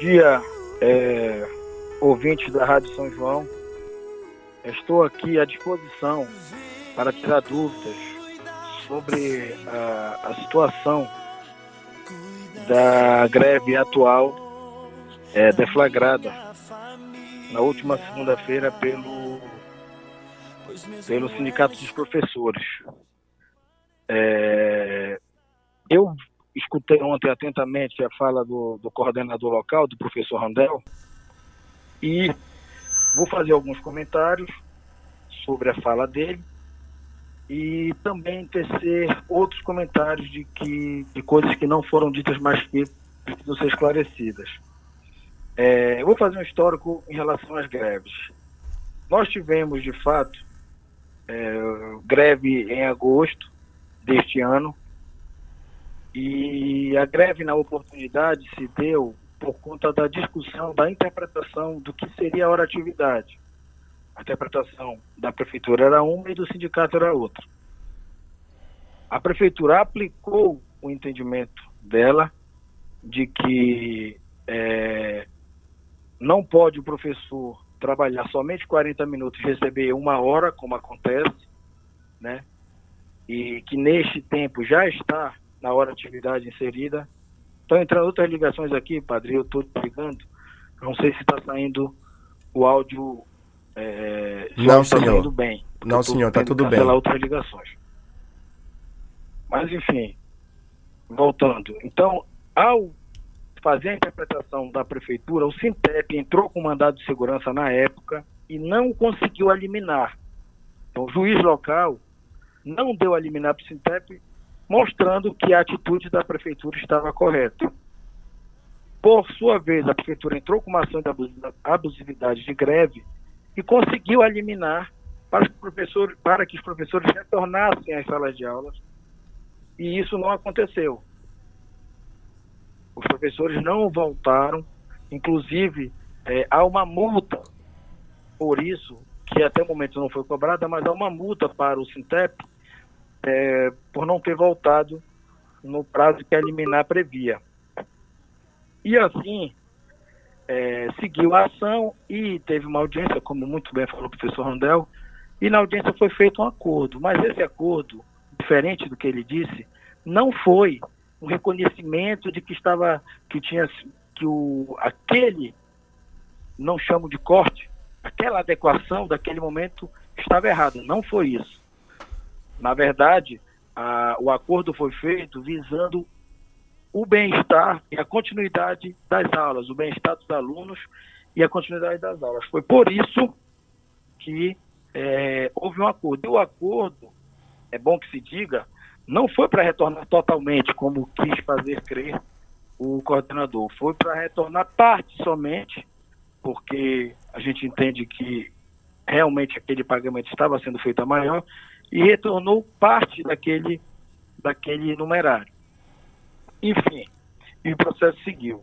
dia, ouvintes da Rádio São João. Estou aqui à disposição para tirar dúvidas sobre a situação da greve atual deflagrada na última segunda-feira pelo Sindicato dos Professores. Eu escutei ontem atentamente a fala do coordenador local, do professor Randel, e vou fazer alguns comentários sobre a fala dele e também tecer outros comentários de coisas que não foram ditas, mas que precisam ser esclarecidas. Eu vou fazer um histórico em relação às greves. Nós tivemos, de fato, greve em agosto deste ano, e a greve, na oportunidade, se deu por conta da discussão da interpretação do que seria a hora-atividade. A interpretação da prefeitura era uma e do sindicato era outra. A prefeitura aplicou o entendimento dela de que não pode o professor trabalhar somente 40 minutos e receber 1 hora, como acontece, né? E que neste tempo já está na hora de atividade inserida. Estão entrando outras ligações aqui, padre, eu estou ligando. Não sei se está saindo o áudio. Não, está senhor. saindo bem. Não, senhor, está tudo bem. Cancelar outras ligações. Mas, enfim, voltando. Então, ao fazer a interpretação da prefeitura, o Sintep entrou com mandado de segurança na época e não conseguiu eliminar. Então, o juiz local não deu a liminar para o Sintep, mostrando que a atitude da prefeitura estava correta. Por sua vez, a prefeitura entrou com uma ação de abusividade de greve e conseguiu eliminar para que os professores retornassem às salas de aulas, e isso não aconteceu. Os professores não voltaram, inclusive há uma multa por isso, que até o momento não foi cobrada, mas há uma multa para o Sintep por não ter voltado no prazo que a liminar previa. E assim, seguiu a ação e teve uma audiência, como muito bem falou o professor Randel, e na audiência foi feito um acordo, mas esse acordo, diferente do que ele disse, não foi um reconhecimento de aquele, não chamo de corte, aquela adequação daquele momento estava errada. Não foi isso. Na verdade, o acordo foi feito visando o bem-estar e a continuidade das aulas, o bem-estar dos alunos e a continuidade das aulas. Foi por isso que houve um acordo. E o acordo, é bom que se diga, não foi para retornar totalmente, como quis fazer crer o coordenador. Foi para retornar parte somente, porque a gente entende que realmente aquele pagamento estava sendo feito a maior, e retornou parte daquele numerário. Enfim, e o processo seguiu.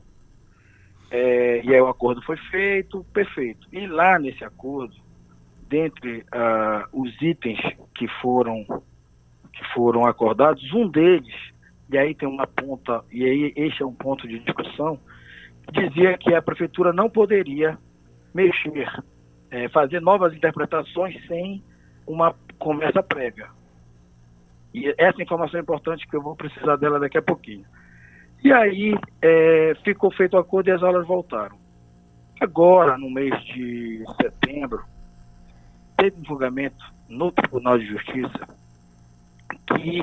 E aí o acordo foi feito, perfeito. E lá nesse acordo, dentre os itens que foram acordados, um deles, e aí tem uma ponta, e aí este é um ponto de discussão, dizia que a prefeitura não poderia mexer, fazer novas interpretações sem uma conversa prévia. E essa informação é importante, que eu vou precisar dela daqui a pouquinho. E aí ficou feito o acordo e as aulas voltaram. Agora, no mês de setembro, teve um julgamento no Tribunal de Justiça que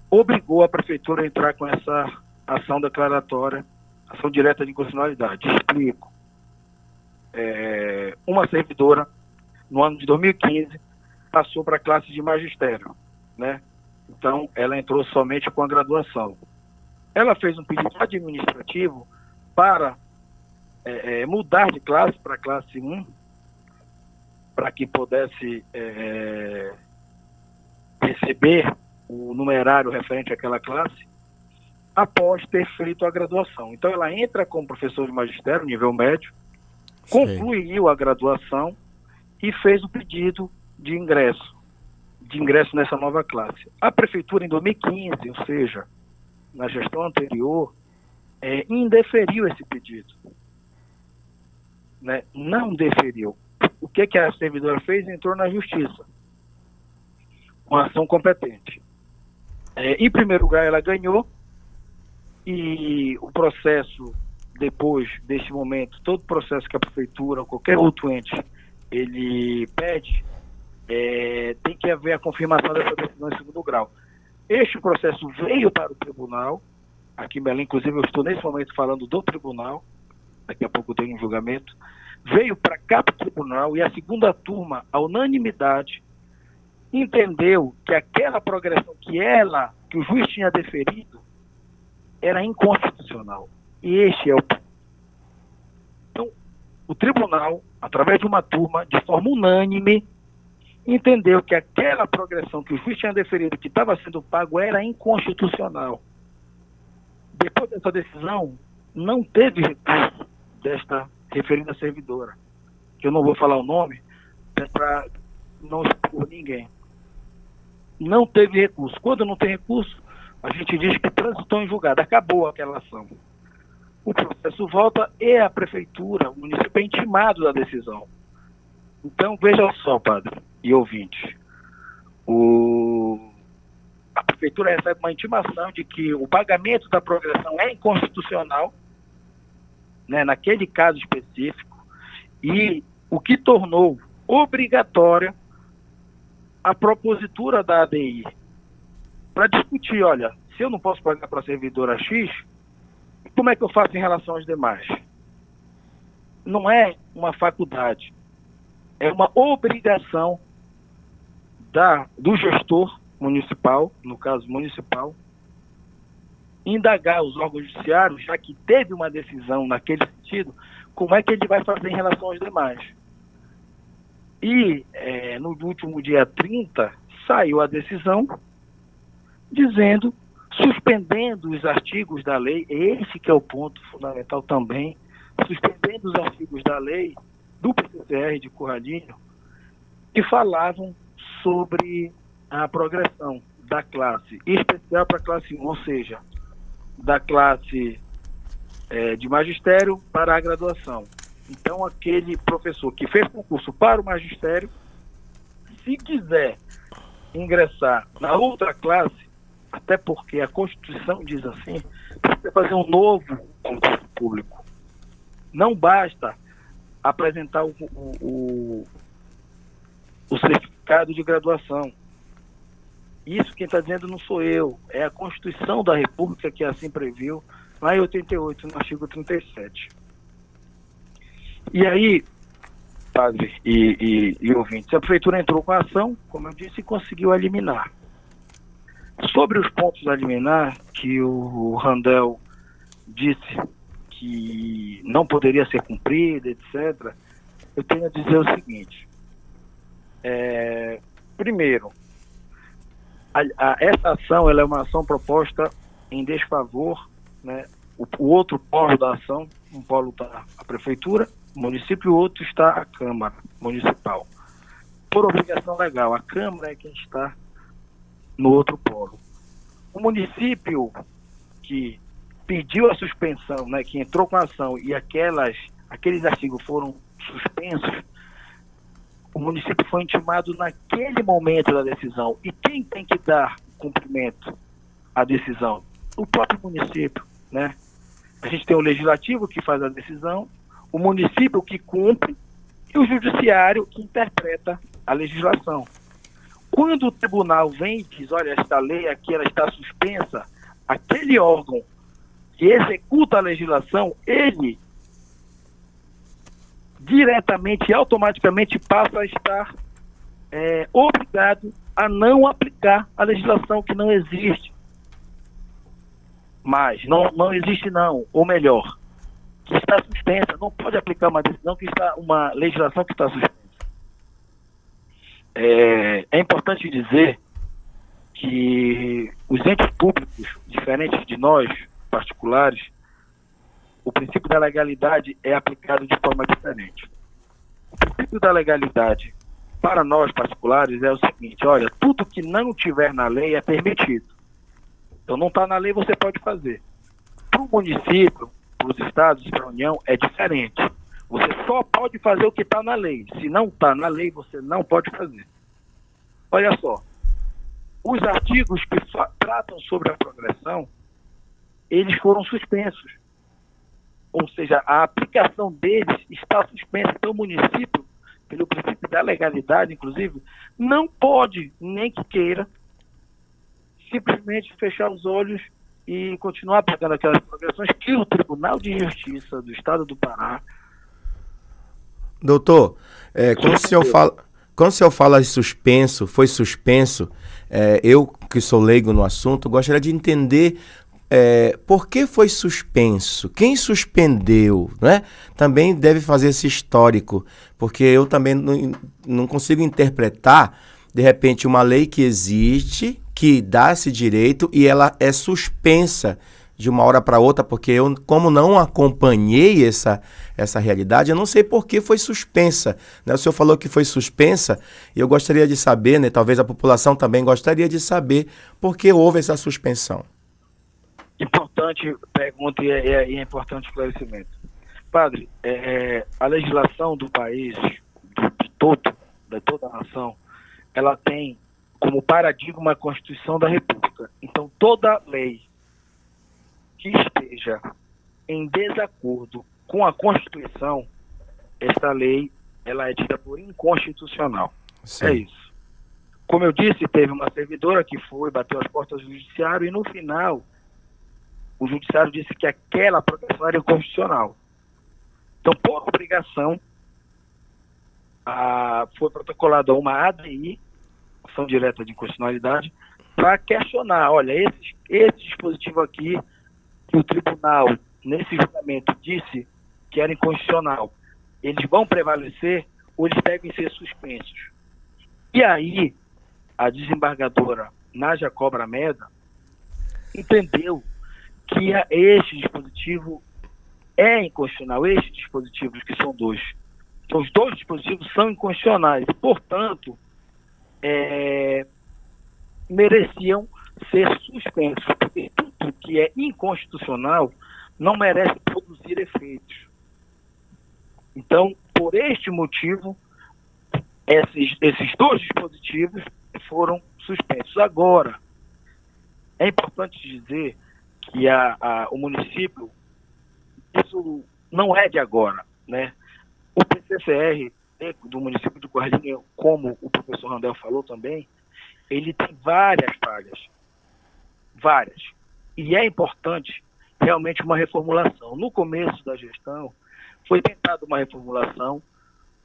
obrigou a prefeitura a entrar com essa ação declaratória, ação direta de inconstitucionalidade. Explico. Uma servidora, no ano de 2015, passou para a classe de magistério, né? Então, ela entrou somente com a graduação. Ela fez um pedido administrativo para mudar de classe para a classe 1, para que pudesse receber o numerário referente àquela classe, após ter feito a graduação. Então, ela entra como professor de magistério, nível médio, concluiu a graduação e fez o pedido de ingresso nessa nova classe. A prefeitura, em 2015, ou seja, na gestão anterior, indeferiu esse pedido. né, não deferiu. O que a servidora fez? Entrou na justiça, uma ação competente. Em primeiro lugar, ela ganhou, e o processo, depois deste momento, todo processo que a prefeitura ou qualquer outro ente ele pede, tem que haver a confirmação dessa decisão em segundo grau. Este processo veio para o tribunal, aqui em Belém, inclusive eu estou nesse momento falando do tribunal, daqui a pouco eu tenho um julgamento, veio para cá para o tribunal, e a segunda turma, a unanimidade, entendeu que aquela progressão que o juiz tinha deferido era inconstitucional. E este é o ponto. Então, o tribunal, através de uma turma, de forma unânime, entendeu que aquela progressão que o juiz tinha deferido, que estava sendo pago, era inconstitucional. Depois dessa decisão, não teve recurso desta referida servidora, que eu não vou falar o nome, para não expor ninguém. Não teve recurso. Quando não tem recurso, a gente diz que transitou em julgado, acabou aquela ação. O processo volta e a prefeitura, o município é intimado da decisão. Então, veja só, padre e ouvinte, a prefeitura recebe uma intimação de que o pagamento da progressão é inconstitucional, né, naquele caso específico, e o que tornou obrigatória a propositura da ADI para discutir, olha, se eu não posso pagar para a servidora X, como é que eu faço em relação aos demais? Não é uma faculdade, é uma obrigação do gestor municipal, no caso municipal, indagar os órgãos judiciários, já que teve uma decisão naquele sentido, como é que ele vai fazer em relação aos demais. E no último dia 30, saiu a decisão dizendo, suspendendo os artigos da lei, esse que é o ponto fundamental também, suspendendo os artigos da lei do PCCR de Curradinho, que falavam sobre a progressão da classe especial para a classe 1, ou seja, da classe de magistério para a graduação. Então, aquele professor que fez concurso para o magistério, se quiser ingressar na outra classe, até porque a Constituição diz assim, precisa fazer um novo concurso público. Não basta apresentar o certificado de graduação. Isso quem está dizendo não sou eu, é a Constituição da República que assim previu, lá em 88, no artigo 37. E aí, padre e ouvintes, a prefeitura entrou com a ação, como eu disse, e conseguiu eliminar. Sobre os pontos a eliminar, que o Randel disse que não poderia ser cumprida, etc., eu tenho a dizer o seguinte. Primeiro, essa ação ela é uma ação proposta em desfavor, né? O outro polo da ação, um polo está a prefeitura, o município, e o outro está a Câmara Municipal. Por obrigação legal, a Câmara é quem está no outro polo. O município que pediu a suspensão, né, que entrou com a ação e aqueles artigos foram suspensos, o município foi intimado naquele momento da decisão. E quem tem que dar cumprimento à decisão? O próprio município, né? A gente tem o legislativo que faz a decisão, o município que cumpre e o judiciário que interpreta a legislação. Quando o tribunal vem e diz, olha, esta lei aqui ela está suspensa, aquele órgão que executa a legislação, ele diretamente e automaticamente passa a estar obrigado a não aplicar a legislação que não existe. Mas não existe não, ou melhor, que está suspensa, não pode aplicar uma decisão uma legislação que está suspensa. É importante dizer que os entes públicos, diferentes de nós, particulares, o princípio da legalidade é aplicado de forma diferente. O princípio da legalidade para nós particulares é o seguinte, olha, tudo que não tiver na lei é permitido. Então não está na lei, você pode fazer. Para o município, para os estados e para a União é diferente. Você só pode fazer o que está na lei. Se não está na lei, você não pode fazer. Olha só, os artigos que tratam sobre a progressão, eles foram suspensos. Ou seja, a aplicação deles está suspensa. Então, o município, pelo princípio da legalidade, inclusive, não pode, nem que queira, simplesmente fechar os olhos e continuar pagando aquelas progressões que o Tribunal de Justiça do Estado do Pará... Doutor, quando o senhor fala de suspenso, foi suspenso, eu que sou leigo no assunto, gostaria de entender por que foi suspenso, quem suspendeu, né? Também deve fazer esse histórico, porque eu também não consigo interpretar, de repente, uma lei que existe, que dá esse direito e ela é suspensa de uma hora para outra, porque eu, como não acompanhei essa realidade, eu não sei por que foi suspensa, né? O senhor falou que foi suspensa e eu gostaria de saber, né? Talvez a população também gostaria de saber por que houve essa suspensão. Importante pergunta e é importante esclarecimento. Padre, a legislação do país, de toda a nação, ela tem como paradigma a Constituição da República. Então, toda lei que esteja em desacordo com a Constituição, essa lei ela é dita por inconstitucional. Sim. É isso. Como eu disse, teve uma servidora que bateu as portas do judiciário e no final o judiciário disse que aquela progressão era inconstitucional. Então, por obrigação, foi protocolada uma ADI, ação direta de inconstitucionalidade, para questionar, olha, esse dispositivo aqui, que o tribunal, nesse julgamento, disse que era inconstitucional, eles vão prevalecer ou eles devem ser suspensos? E aí, a desembargadora Nádia Cobra Meda entendeu que este dispositivo é inconstitucional, estes dispositivos que são dois. Então, os dois dispositivos são inconstitucionais, portanto, mereciam ser suspensos, porque tudo que é inconstitucional não merece produzir efeitos. Então, por este motivo, esses dois dispositivos foram suspensos. Agora, é importante dizer que o município, isso não é de agora, né? O PCCR do município do Guardinha, como o professor Randel falou também, ele tem várias falhas. Várias. E é importante realmente uma reformulação. No começo da gestão, foi tentada uma reformulação,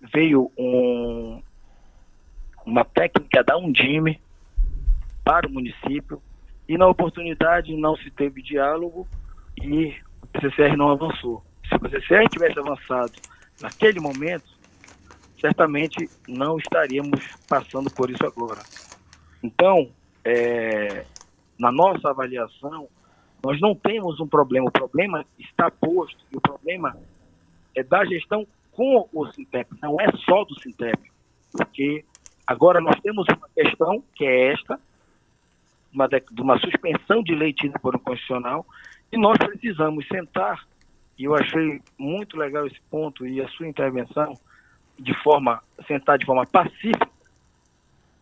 veio uma técnica da Undime para o município, e na oportunidade não se teve diálogo e o PCCR não avançou. Se o PCCR tivesse avançado naquele momento, certamente não estaríamos passando por isso agora. Então, na nossa avaliação, nós não temos um problema. O problema está posto, e o problema é da gestão com o Sintep, não é só do Sintep, porque agora nós temos uma questão, que é esta, de uma suspensão de lei tida por um constitucional, e nós precisamos sentar, e eu achei muito legal esse ponto e a sua intervenção, sentar de forma pacífica,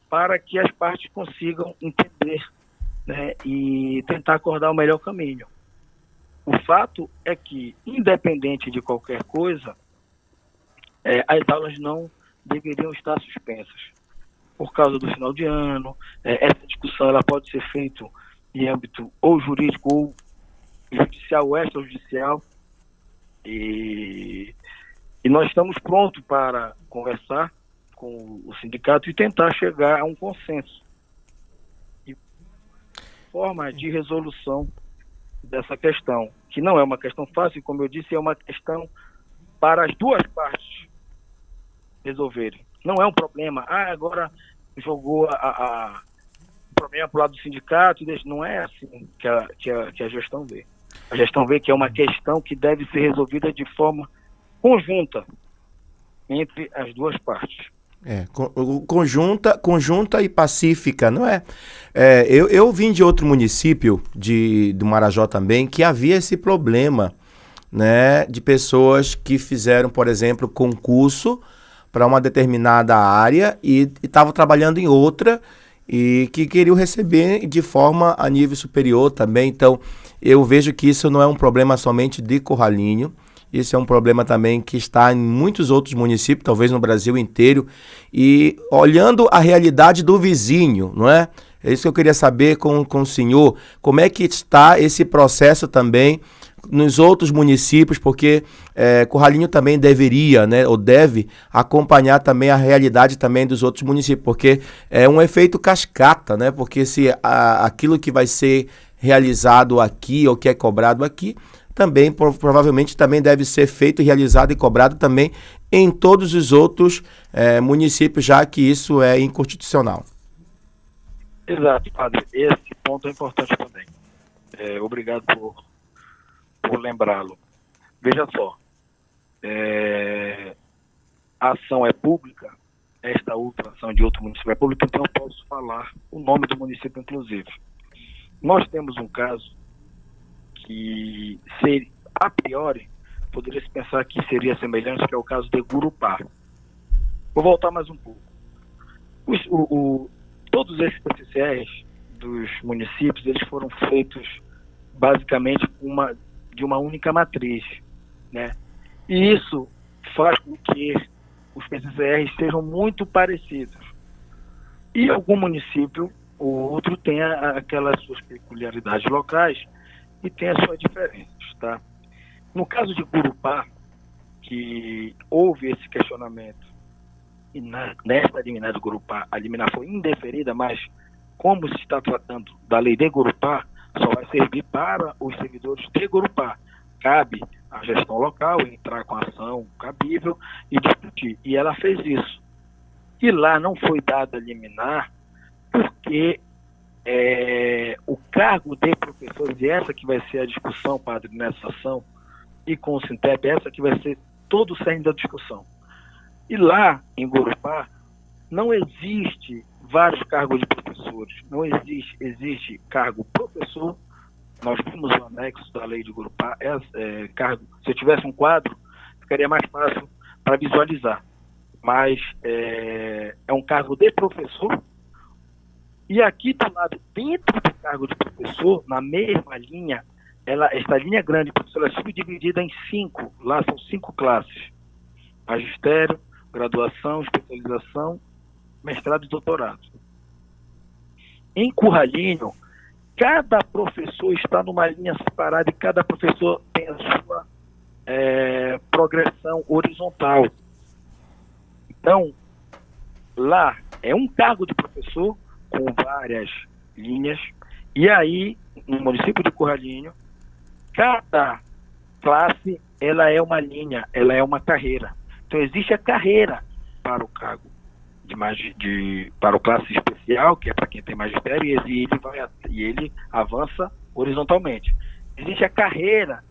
para que as partes consigam entender, né, e tentar acordar o melhor caminho. O fato é que, independente de qualquer coisa, as aulas não deveriam estar suspensas. Por causa do final de ano, essa discussão ela pode ser feita em âmbito ou jurídico ou judicial ou extrajudicial. E nós estamos prontos para conversar com o sindicato e tentar chegar a um consenso. E forma de resolução dessa questão, que não é uma questão fácil, como eu disse, é uma questão para as duas partes resolverem. Não é um problema, agora jogou o problema para o lado do sindicato, não é assim que a gestão vê. A gestão vê que é uma questão que deve ser resolvida de forma conjunta entre as duas partes. Conjunta e pacífica, não é? Eu vim de outro município, do Marajó também, que havia esse problema, né, de pessoas que fizeram, por exemplo, concurso para uma determinada área e estavam trabalhando em outra e que queriam receber de forma a nível superior também. Então, eu vejo que isso não é um problema somente de Curralinho, isso é um problema também que está em muitos outros municípios, talvez no Brasil inteiro, e olhando a realidade do vizinho, não é? É isso que eu queria saber com o senhor, como é que está esse processo também nos outros municípios, porque Curralinho também deveria, né, ou deve acompanhar também a realidade também dos outros municípios, porque é um efeito cascata, né, porque se aquilo que vai ser realizado aqui ou que é cobrado aqui, também provavelmente também deve ser feito, realizado e cobrado também em todos os outros municípios, já que isso é inconstitucional. Exato, padre. Esse ponto é importante também. Obrigado por lembrá-lo. Veja só, a ação é pública, esta outra ação de outro município é pública, então eu posso falar o nome do município, inclusive. Nós temos um caso que, a priori, poderia se pensar que seria semelhante, que é o caso de Gurupá. Vou voltar mais um pouco. Todos esses PCCRs dos municípios, eles foram feitos basicamente de uma única matriz, né? E isso faz com que os PCCRs sejam muito parecidos. E algum município ou outro tenha aquelas suas peculiaridades locais e tem as suas diferenças, tá? No caso de Gurupá, que houve esse questionamento, e nesta liminar do Gurupá, a liminar foi indeferida, mas como se está tratando da lei de Gurupá, só vai servir para os servidores de Gurupá. Cabe à gestão local entrar com a ação cabível e discutir. E ela fez isso. E lá não foi dada liminar porque o cargo de professores, e essa que vai ser a discussão, padre, nessa ação, e com o Sintep, essa que vai ser todo o cerne da discussão. E lá, em Gurupá, não existe vários cargos de professores. Não existe cargo professor. Nós vimos o anexo da lei de Gurupá. Cargo, se eu tivesse um quadro, ficaria mais fácil para visualizar. Mas é um cargo de professor. E aqui do lado, dentro do cargo de professor, na mesma linha, esta linha grande de professor é subdividida em 5. Lá são 5 classes. Magistério, graduação, especialização, mestrado e doutorado. Em Curralinho, cada professor está numa linha separada e cada professor tem a sua progressão horizontal. Então, lá é um cargo de professor com várias linhas, e aí, no município de Curralinho, cada classe, ela é uma linha, ela é uma carreira. Então, existe a carreira para o cargo para o classe especial, que é para quem tem magistério, e ele avança horizontalmente. Existe a carreira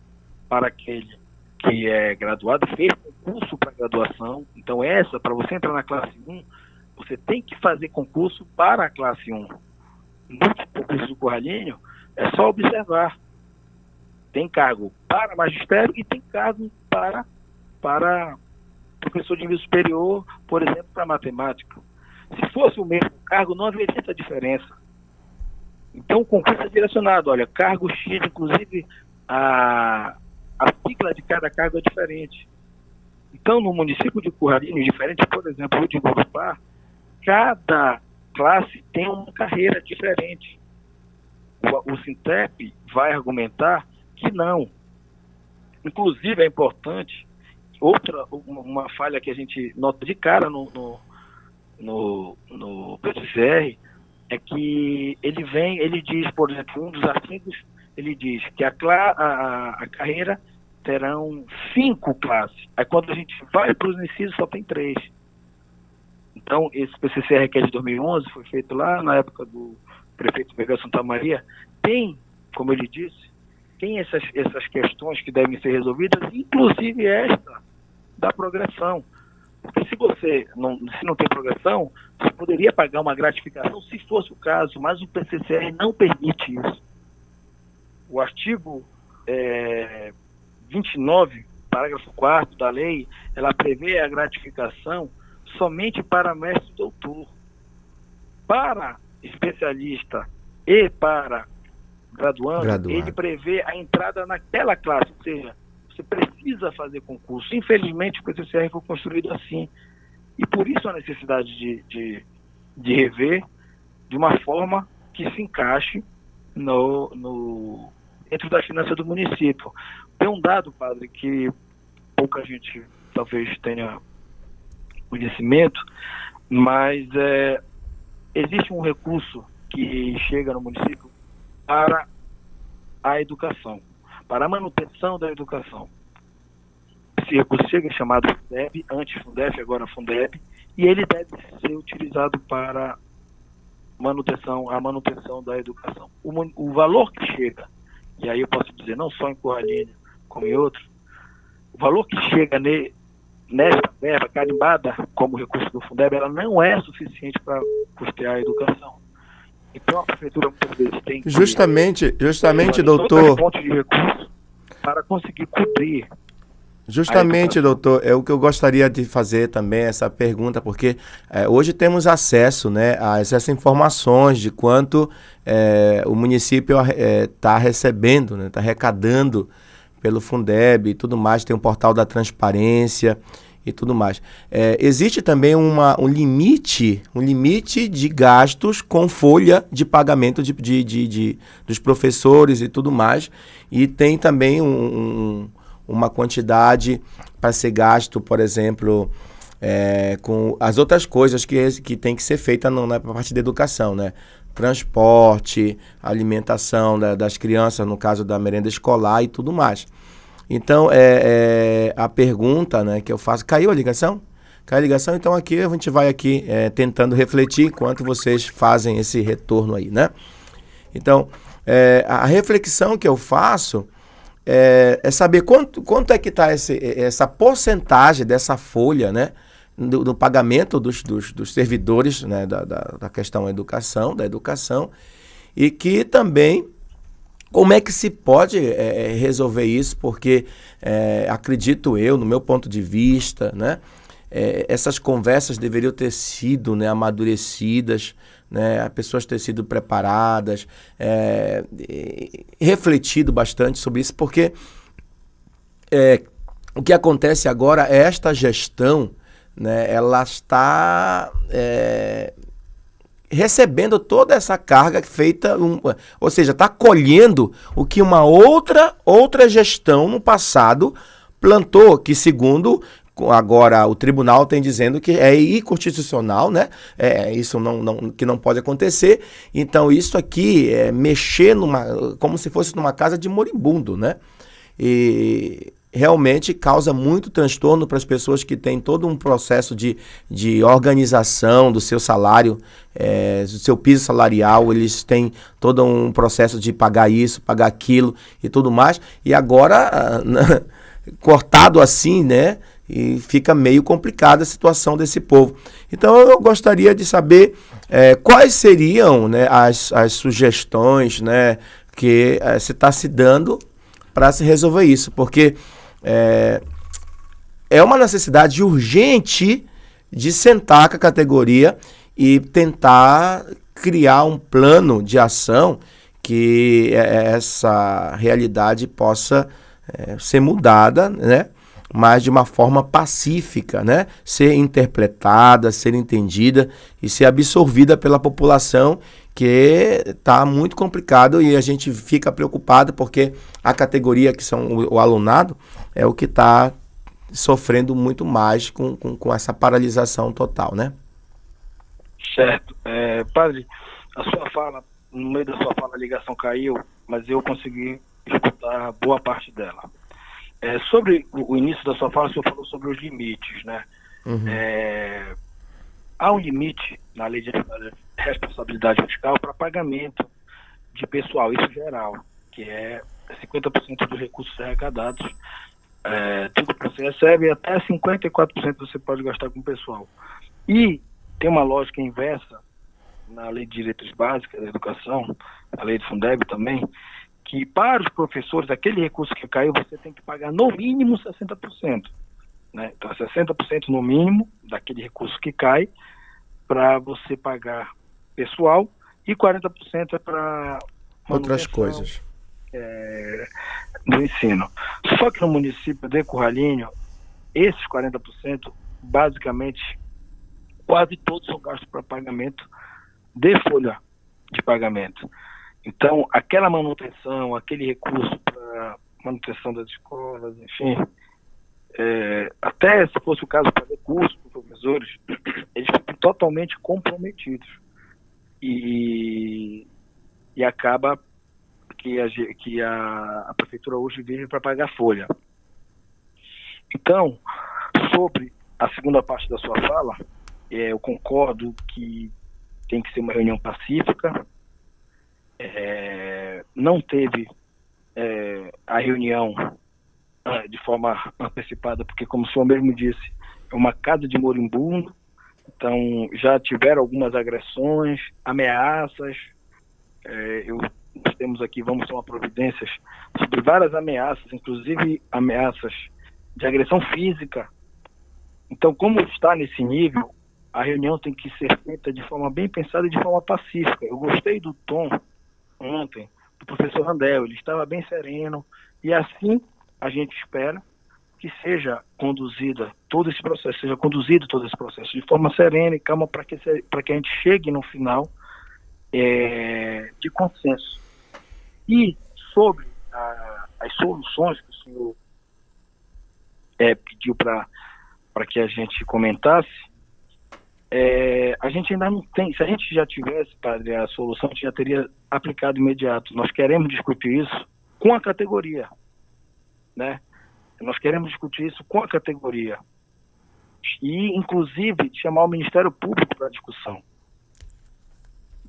para aquele que é graduado, fez concurso para graduação. Então, para você entrar na classe 1, você tem que fazer concurso para a classe 1. No concurso do Curralinho, é só observar. Tem cargo para magistério e tem cargo para professor de nível superior, por exemplo, para matemática. Se fosse o mesmo cargo, não haveria essa diferença. Então, o concurso é direcionado. Olha, cargo X, inclusive, a sigla de cada cargo é diferente. Então, no município de Curralinho, diferente, por exemplo, de Gurupá, cada classe tem uma carreira diferente. O Sintep vai argumentar que não. Inclusive, é importante, uma falha que a gente nota de cara no PCCR é que ele diz, por exemplo, um dos artigos, ele diz que a carreira terão 5 classes. Aí quando a gente vai para os incisos, só tem 3. Então, esse PCCR que é de 2011, foi feito lá na época do prefeito Miguel Santa Maria, tem, como ele disse, tem essas questões que devem ser resolvidas, inclusive esta da progressão. Porque se não tem progressão, você poderia pagar uma gratificação se fosse o caso, mas o PCCR não permite isso. O artigo 29, parágrafo 4º da lei, ela prevê a gratificação somente para mestre e doutor. Para especialista e para graduando, ele prevê a entrada naquela classe, ou seja, você precisa fazer concurso. Infelizmente, o PCCR foi construído assim. E por isso a necessidade de rever de uma forma que se encaixe dentro da finança do município. Tem um dado, padre, que pouca gente talvez tenha conhecimento, mas existe um recurso que chega no município para a educação, para a manutenção da educação. Esse recurso chega, chamado Fundeb, antes Fundef, agora Fundeb, e ele deve ser utilizado para a manutenção da educação. O valor que chega, e aí eu posso dizer, não só em Corralina, como em outros, o valor que chega nesta verba carimbada como recurso do Fundeb, ela não é suficiente para custear a educação. Então a prefeitura muitas vezes tem que justamente, doutor, fonte de recurso para conseguir cobrir. Justamente, doutor, é o que eu gostaria de fazer também, essa pergunta, porque hoje temos acesso, né, a essas informações de quanto o município está recebendo, né, está arrecadando pelo Fundeb e tudo mais, tem um portal da transparência e tudo mais. Existe também um limite de gastos com folha de pagamento dos professores e tudo mais, e tem também uma quantidade para ser gasto, por exemplo, com as outras coisas que tem que ser feita na parte da educação, né? Transporte, alimentação das crianças, no caso da merenda escolar e tudo mais. Então, a pergunta, né, que eu faço... Caiu a ligação? Caiu a ligação? Então aqui a gente vai aqui tentando refletir enquanto vocês fazem esse retorno aí, né? Então, a reflexão que eu faço é saber quanto é que está essa porcentagem dessa folha, né, do pagamento dos servidores, né, da questão da educação, e que também como é que se pode resolver isso, porque acredito eu, no meu ponto de vista, né, essas conversas deveriam ter sido, né, amadurecidas, né, as pessoas terem sido preparadas, refletido bastante sobre isso, porque o que acontece agora é esta gestão, né, ela está recebendo toda essa carga feita, ou seja, está colhendo o que uma outra gestão no passado plantou, que segundo... Agora, o tribunal tem dizendo que é inconstitucional, né? Isso que não pode acontecer. Então, isso aqui é mexer como se fosse numa casa de moribundo, né? E realmente causa muito transtorno para as pessoas que têm todo um processo de organização do seu salário, do seu piso salarial. Eles têm todo um processo de pagar isso, pagar aquilo e tudo mais. E agora, cortado assim, né? E fica meio complicada a situação desse povo. Então eu gostaria de saber quais seriam, né, as sugestões, né, que se está se dando para se resolver isso, porque é uma necessidade urgente de sentar com a categoria e tentar criar um plano de ação que essa realidade possa ser mudada, né? Mas de uma forma pacífica, né? Ser interpretada, ser entendida e ser absorvida pela população, que está muito complicado, e a gente fica preocupado porque a categoria que são o alunado é o que está sofrendo muito mais com essa paralisação total, né? Certo. Padre, a sua fala, no meio da sua fala a ligação caiu, mas eu consegui escutar boa parte dela. Sobre o início da sua fala, o senhor falou sobre os limites, né? Uhum. Há um limite na lei de responsabilidade fiscal para pagamento de pessoal, isso geral, que é 50% dos recursos arrecadados, tudo que você recebe, até 54% você pode gastar com o pessoal. E tem uma lógica inversa na lei de diretrizes básicas da educação, a lei do Fundeb também, que para os professores, aquele recurso que caiu, você tem que pagar no mínimo 60%. Né? Então, 60% no mínimo daquele recurso que cai para você pagar pessoal e 40% é para outras coisas do ensino. Só que no município de Curralinho, esses 40%, basicamente, quase todos são gastos para pagamento de folha de pagamento. Então, aquela manutenção, aquele recurso para manutenção das escolas, enfim, até se fosse o caso para recursos para os professores, eles ficam totalmente comprometidos. E acaba que a prefeitura hoje vive para pagar folha. Então, sobre a segunda parte da sua fala, eu concordo que tem que ser uma reunião pacífica. Não teve a reunião de forma antecipada, porque, como o senhor mesmo disse, é uma casa de moribundo. Então, já tiveram algumas agressões, ameaças. Nós temos aqui, vamos tomar providências sobre várias ameaças, inclusive ameaças de agressão física. Então, como está nesse nível, a reunião tem que ser feita de forma bem pensada e de forma pacífica. Eu gostei do tom ontem do professor Randel, ele estava bem sereno, e assim a gente espera que seja conduzido todo esse processo de forma serena e calma para que a gente chegue no final de consenso. E sobre as soluções que o senhor pediu para que a gente comentasse, a gente ainda não tem. Se a gente já tivesse, padre, a solução, a gente já teria aplicado imediato. Nós queremos discutir isso com a categoria, né? Nós queremos discutir isso com a categoria e, inclusive, chamar o Ministério Público para a discussão,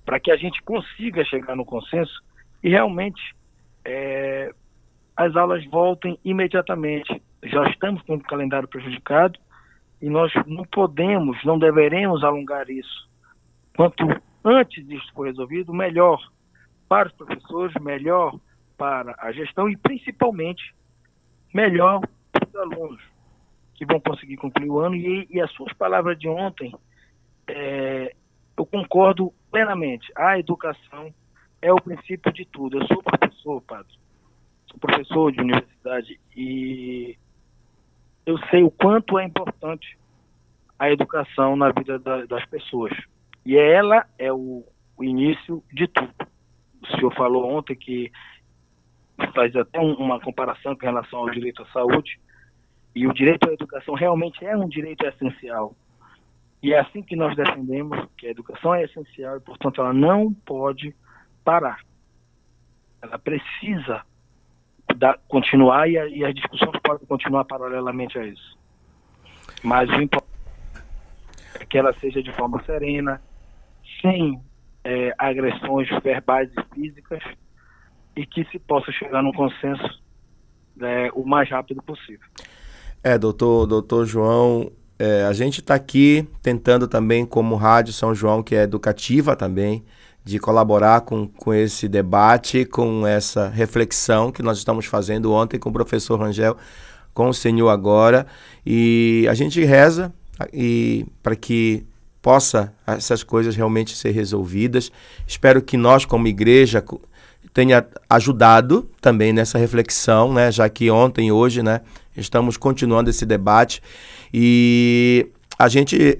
para que a gente consiga chegar no consenso e realmente as aulas voltem imediatamente. Já estamos com o calendário prejudicado e nós não deveremos alongar isso. Quanto antes disso for resolvido, melhor para os professores, melhor para a gestão e, principalmente, melhor para os alunos que vão conseguir concluir o ano. E as suas palavras de ontem, eu concordo plenamente. A educação é o princípio de tudo. Eu sou professor, padre. Sou professor de universidade e eu sei o quanto é importante a educação na vida das pessoas. E ela é o início de tudo. O senhor falou ontem que faz até uma comparação com relação ao direito à saúde, e o direito à educação realmente é um direito essencial. E é assim que nós defendemos que a educação é essencial e, portanto, ela não pode parar. Ela precisa continuar e as discussões podem continuar paralelamente a isso. Mas o importante é que ela seja de forma serena, sem agressões verbais e físicas, e que se possa chegar num consenso o mais rápido possível. Doutor João, a gente está aqui tentando também, como Rádio São João, que é educativa também, de colaborar com esse debate, com essa reflexão que nós estamos fazendo ontem com o professor Rangel, com o senhor agora, e a gente reza para que possa essas coisas realmente ser resolvidas. Espero que nós, como igreja, tenha ajudado também nessa reflexão, né? Já que ontem e hoje, né, estamos continuando esse debate. E a gente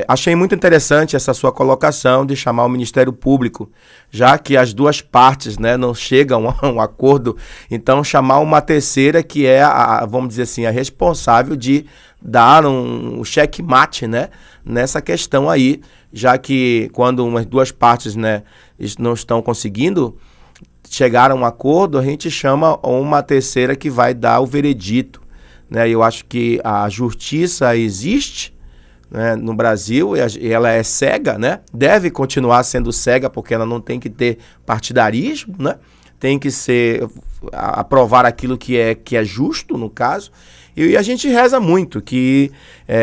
achei muito interessante essa sua colocação de chamar o Ministério Público, já que as duas partes, né, não chegam a um acordo, então chamar uma terceira que é, vamos dizer assim, a responsável de dar um checkmate, né, nessa questão aí, já que quando umas duas partes, né, não estão conseguindo chegar a um acordo, a gente chama uma terceira que vai dar o veredito, né? Eu acho que a justiça existe, né, no Brasil, e ela é cega, né? Deve continuar sendo cega, porque ela não tem que ter partidarismo, né? Tem que aprovar aquilo que é justo, no caso, e a gente reza muito que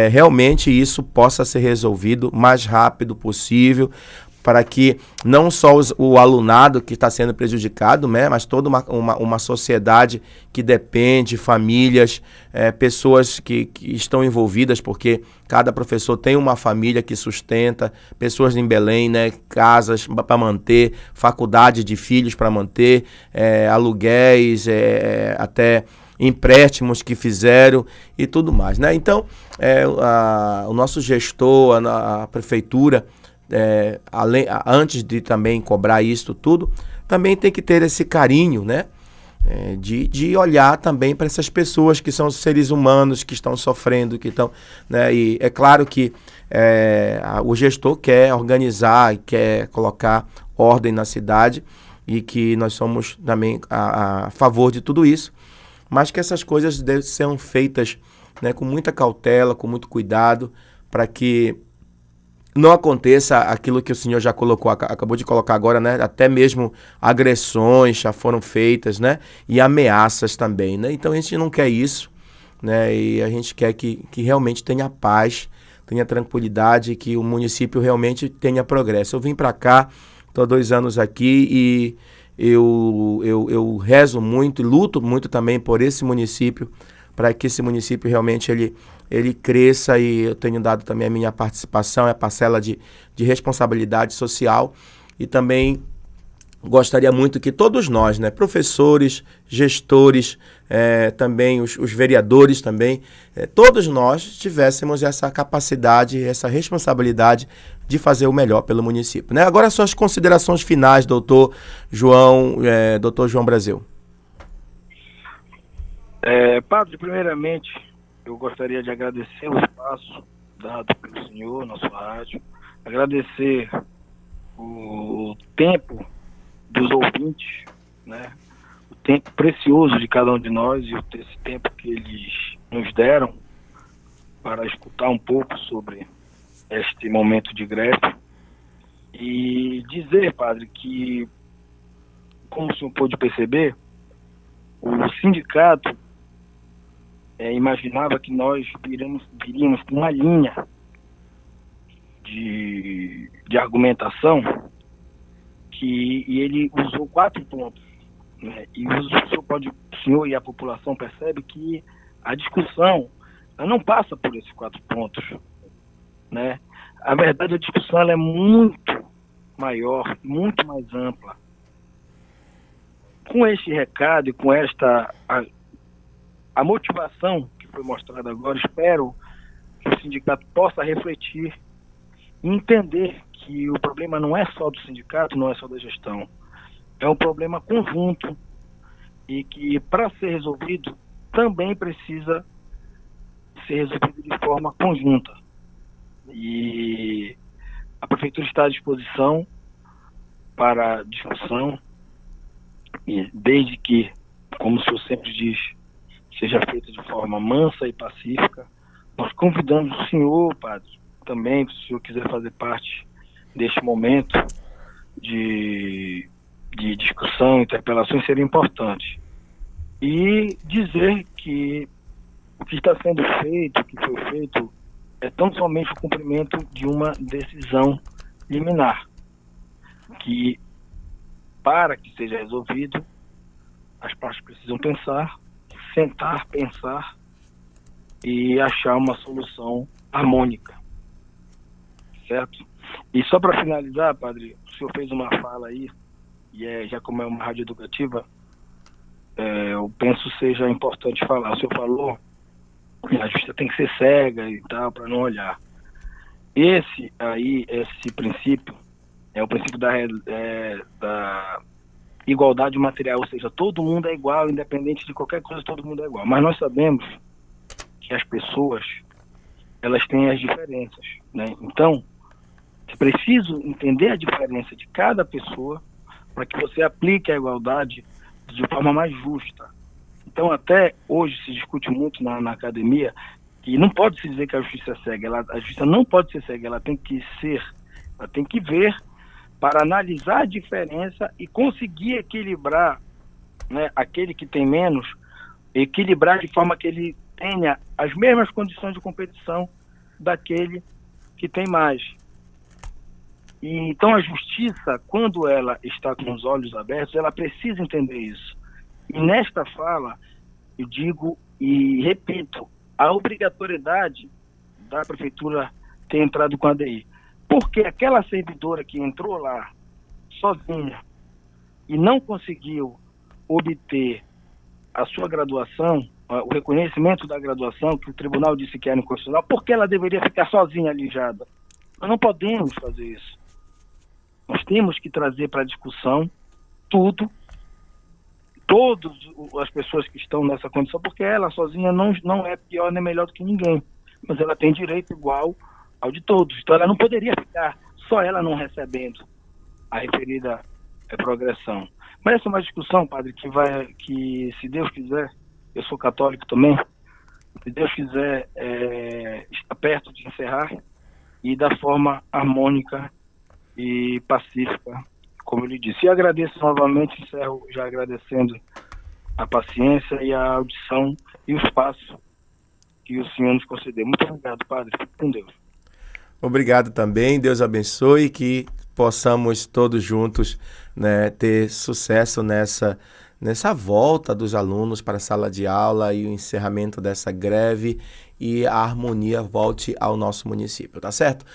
realmente isso possa ser resolvido o mais rápido possível, para que não só o alunado que está sendo prejudicado, né, mas toda uma sociedade que depende, famílias, pessoas que estão envolvidas, porque cada professor tem uma família que sustenta, pessoas em Belém, né, casas para manter, faculdade de filhos para manter, aluguéis, até empréstimos que fizeram e tudo mais, né? Então, o nosso gestor, a prefeitura, antes de também cobrar isso tudo, também tem que ter esse carinho, né? De olhar também para essas pessoas que são seres humanos, que estão sofrendo, que estão, né? E é claro que o gestor quer organizar e quer colocar ordem na cidade, e que nós somos também a favor de tudo isso, mas que essas coisas devem ser feitas, né, com muita cautela, com muito cuidado, para que não aconteça aquilo que o senhor já acabou de colocar agora, né? Até mesmo agressões já foram feitas, né? E ameaças também, né? Então a gente não quer isso, né? E a gente quer que realmente tenha paz, tenha tranquilidade, que o município realmente tenha progresso. Eu vim para cá, estou há 2 anos aqui e eu rezo muito e luto muito também por esse município, para que esse município realmente ele cresça, e eu tenho dado também a minha participação, a parcela de responsabilidade social, e também gostaria muito que todos nós, né, professores, gestores, também os vereadores também, todos nós tivéssemos essa capacidade, essa responsabilidade de fazer o melhor pelo município, né? Agora suas considerações finais, doutor João Brasil. Padre, primeiramente, eu gostaria de agradecer o espaço dado pelo senhor na sua rádio, agradecer o tempo dos ouvintes, né? O tempo precioso de cada um de nós, e esse tempo que eles nos deram para escutar um pouco sobre este momento de greve, e dizer, padre, que, como o senhor pôde perceber, o sindicato imaginava que nós viríamos com uma linha de argumentação, e ele usou 4 pontos, né? E o senhor e a população percebe que a discussão ela não passa por esses 4 pontos, né? A verdade, a discussão ela é muito maior, muito mais ampla. Com este recado e com a motivação que foi mostrada agora, espero que o sindicato possa refletir e entender que o problema não é só do sindicato, não é só da gestão. É um problema conjunto, e que, para ser resolvido, também precisa ser resolvido de forma conjunta. E a prefeitura está à disposição para discussão, e desde que, como o senhor sempre diz, seja feita de forma mansa e pacífica. Nós convidamos o senhor, padre, também, se o senhor quiser fazer parte deste momento de discussão, interpelações, seria importante. E dizer que o que está sendo feito, o que foi feito, é tão somente o cumprimento de uma decisão liminar, que, para que seja resolvido, as partes precisam sentar, pensar e achar uma solução harmônica, certo? E só para finalizar, padre, o senhor fez uma fala aí, e já como é uma rádio educativa, eu penso seja importante falar. O senhor falou que a justiça tem que ser cega e tal, para não olhar. Esse princípio é o princípio da igualdade material, ou seja, todo mundo é igual, independente de qualquer coisa, todo mundo é igual. Mas nós sabemos que as pessoas, elas têm as diferenças, né? Então, é preciso entender a diferença de cada pessoa para que você aplique a igualdade de forma mais justa. Então, até hoje se discute muito na academia que não pode se dizer que a justiça é cega. A justiça não pode ser cega, ela tem que ver para analisar a diferença e conseguir equilibrar, né, aquele que tem menos, equilibrar de forma que ele tenha as mesmas condições de competição daquele que tem mais. E então a justiça, quando ela está com os olhos abertos, ela precisa entender isso. E nesta fala, eu digo e repito, a obrigatoriedade da prefeitura ter entrado com a ADI. Porque aquela servidora que entrou lá sozinha e não conseguiu obter a sua graduação, o reconhecimento da graduação, que o tribunal disse que era inconstitucional, porque ela deveria ficar sozinha alijada? Nós não podemos fazer isso. Nós temos que trazer para a discussão todas as pessoas que estão nessa condição, porque ela sozinha não é pior nem melhor do que ninguém, mas ela tem direito igual ao de todos. Então ela não poderia ficar só ela não recebendo a referida progressão. Mas essa é uma discussão, padre, que se Deus quiser, eu sou católico também, se Deus quiser, está perto de encerrar e da forma harmônica e pacífica, como eu lhe disse. E agradeço novamente, encerro já agradecendo a paciência e a audição e o espaço que o Senhor nos concedeu. Muito obrigado, padre. Fique com Deus. Obrigado também, Deus abençoe, que possamos todos juntos, né, ter sucesso nessa volta dos alunos para a sala de aula e o encerramento dessa greve e a harmonia volte ao nosso município, tá certo?